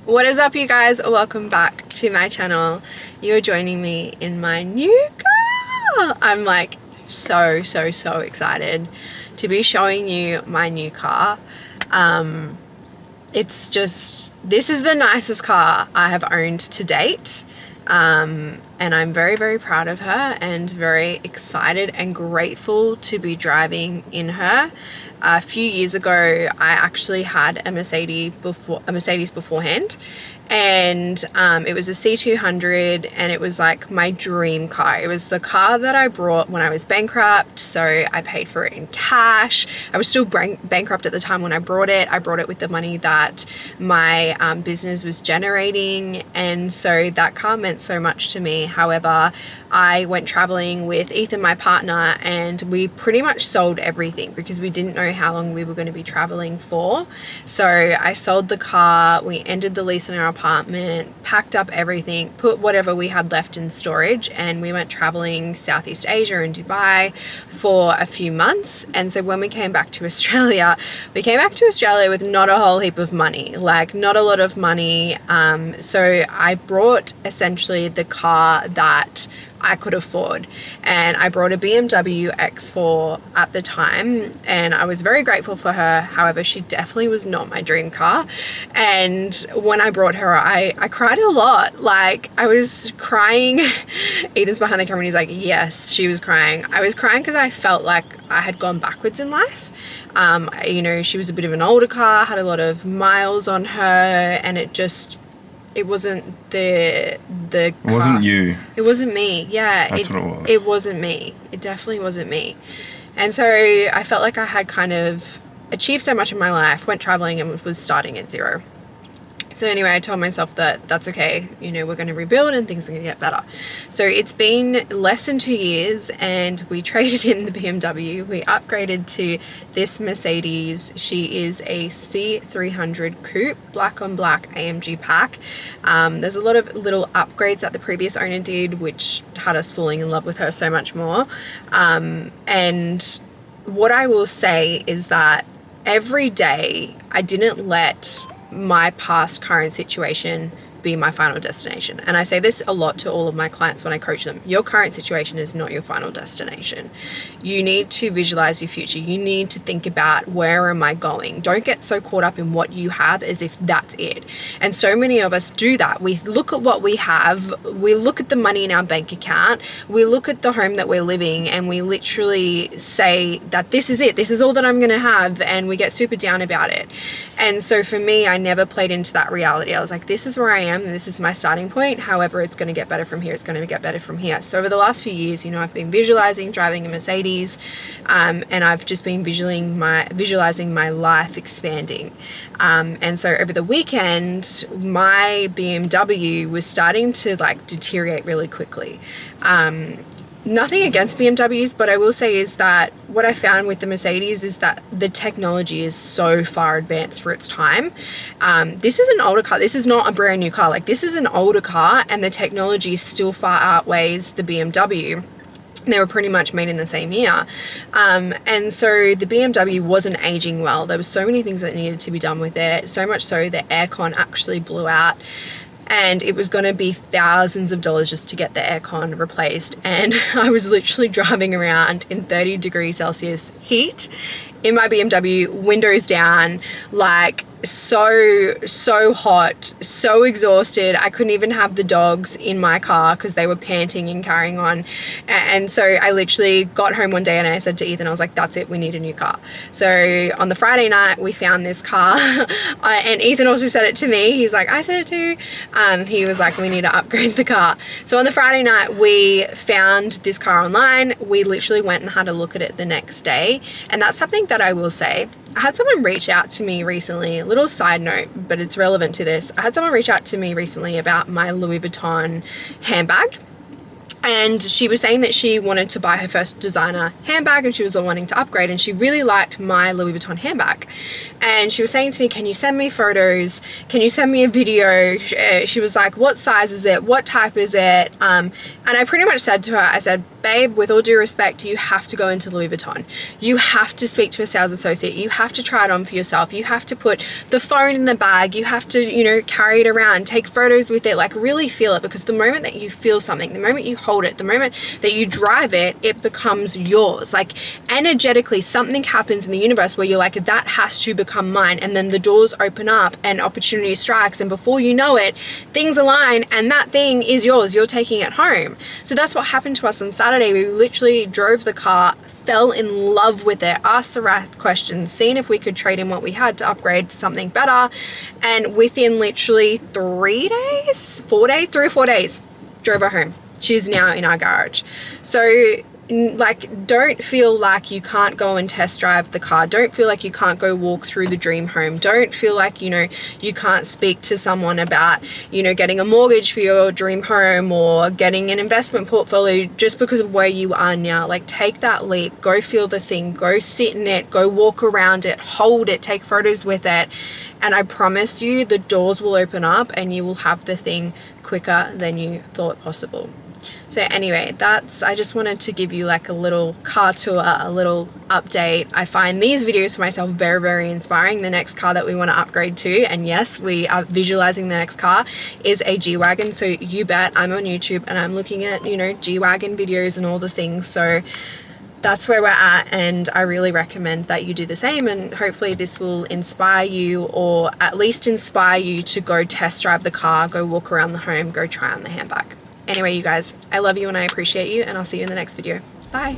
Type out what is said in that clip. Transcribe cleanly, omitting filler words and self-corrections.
What is up, you guys? Welcome back to my channel. You're joining me in my new car. I'm like so excited to be showing you my new car. It's just, this is the nicest car I have owned to date. And I'm very proud of her and very excited and grateful to be driving in her. A few years ago, I actually had a Mercedes beforehand, and it was a C300, and it was like my dream car. It was the car that I bought when I was bankrupt, so I paid for it in cash. I was still bankrupt at the time when I bought it. I bought it with the money that my business was generating, and so that car meant so much to me. However, I went traveling with Ethan, my partner, and we pretty much sold everything because we didn't know how long we were going to be traveling for. So I sold the car, we ended the lease in our apartment, packed up everything, put whatever we had left in storage, and we went traveling Southeast Asia and Dubai for a few months. And so when we came back to Australia, we came back to Australia with not a whole heap of money, like not a lot of money. So I brought essentially the car that I could afford, and I brought a BMW X4 at the time, and I was very grateful for her. However, she definitely was not my dream car, and when I brought her, I cried a lot. Like, I was crying. Ethan's behind the camera and he's like, yes, she was crying. I was crying because I felt like I had gone backwards in life. You know, she was a bit of an older car, had a lot of miles on her, and it wasn't the car. It wasn't you. It wasn't me. Yeah. That's what it was. It wasn't me. It definitely wasn't me. And so I felt like I had kind of achieved so much in my life, went traveling and was starting at zero. So anyway, I told myself that that's okay. You know, we're going to rebuild and things are going to get better. So it's been less than 2 years and we traded in the BMW. We upgraded to this Mercedes. She is a C300 coupe, black on black AMG pack. There's a lot of little upgrades that the previous owner did, which had us falling in love with her so much more. And what I will say is that every day I didn't let my past current situation be my final destination. And I say this a lot to all of my clients when I coach them. Your current situation is not your final destination. You need to visualize your future. You need to think about, where am I going? Don't get so caught up in what you have as if that's it. And so many of us do that. We look at what we have, we look at the money in our bank account, we look at the home that we're living, and we literally say that this is it, this is all that I'm gonna have, and we get super down about it. And so for me, I never played into that reality. I was like, this is where I am, and this is my starting point. However, it's going to get better from here. It's going to get better from here. So over the last few years, you know, I've been visualizing driving a Mercedes, and I've just been visualizing my life expanding. And so over the weekend, my BMW was starting to like deteriorate really quickly. Nothing against BMWs, but I will say is that what I found with the Mercedes is that the technology is so far advanced for its time. This is an older car. This is not a brand new car. Like, this is an older car, and the technology still far outweighs the BMW. They were pretty much made in the same year. And so the BMW wasn't aging well. There were so many things that needed to be done with it. So much so the aircon actually blew out. And it was going to be thousands of dollars just to get the aircon replaced. And I was literally driving around in 30 degrees Celsius heat in my BMW, windows down, like so hot, so exhausted. I couldn't even have the dogs in my car because they were panting and carrying on. And so I literally got home one day and I said to Ethan, I was like, that's it, we need a new car. So on the Friday night, we found this car. And Ethan also said it to me. He's like, I said it too. He was like, we need to upgrade the car. So on the Friday night, we found this car online. We literally went and had a look at it the next day. And that's something that I will say. I had someone reach out to me recently, a little side note, but it's relevant to this. I had someone reach out to me recently about my Louis Vuitton handbag. And she was saying that she wanted to buy her first designer handbag and she was wanting to upgrade, and she really liked my Louis Vuitton handbag. And she was saying to me, can you send me photos? Can you send me a video? She was like, what size is it? What type is it? And I pretty much said to her, I said, babe, with all due respect, you have to go into Louis Vuitton. You have to speak to a sales associate. You have to try it on for yourself. You have to put the phone in the bag. You have to, you know, carry it around, take photos with it, like really feel it, because the moment that you feel something, the moment you hold it, the moment that you drive it, it becomes yours. Like energetically, something happens in the universe where you're like, that has to become mine. And then the doors open up and opportunity strikes. And before you know it, things align and that thing is yours. You're taking it home. So that's what happened to us on Saturday. We literally drove the car, fell in love with it, asked the right questions, seen if we could trade in what we had to upgrade to something better. And within literally 3 or 4 days, drove her home. She's now in our garage. So like, don't feel like you can't go and test drive the car. Don't feel like you can't go walk through the dream home. Don't feel like, you know, you can't speak to someone about, you know, getting a mortgage for your dream home or getting an investment portfolio just because of where you are now. Like, take that leap, go feel the thing, go sit in it, go walk around it, hold it, take photos with it. And I promise you, the doors will open up and you will have the thing quicker than you thought possible. So anyway, I just wanted to give you like a little car tour, a little update. I find these videos for myself very, very inspiring. The next car that we want to upgrade to, and yes, we are visualizing the next car, is a G-Wagon. So you bet I'm on YouTube and I'm looking at, you know, G-Wagon videos and all the things. So that's where we're at, and I really recommend that you do the same, and hopefully this will inspire you, or at least inspire you to go test drive the car, go walk around the home, go try on the handbag. Anyway, you guys, I love you and I appreciate you, and I'll see you in the next video. Bye.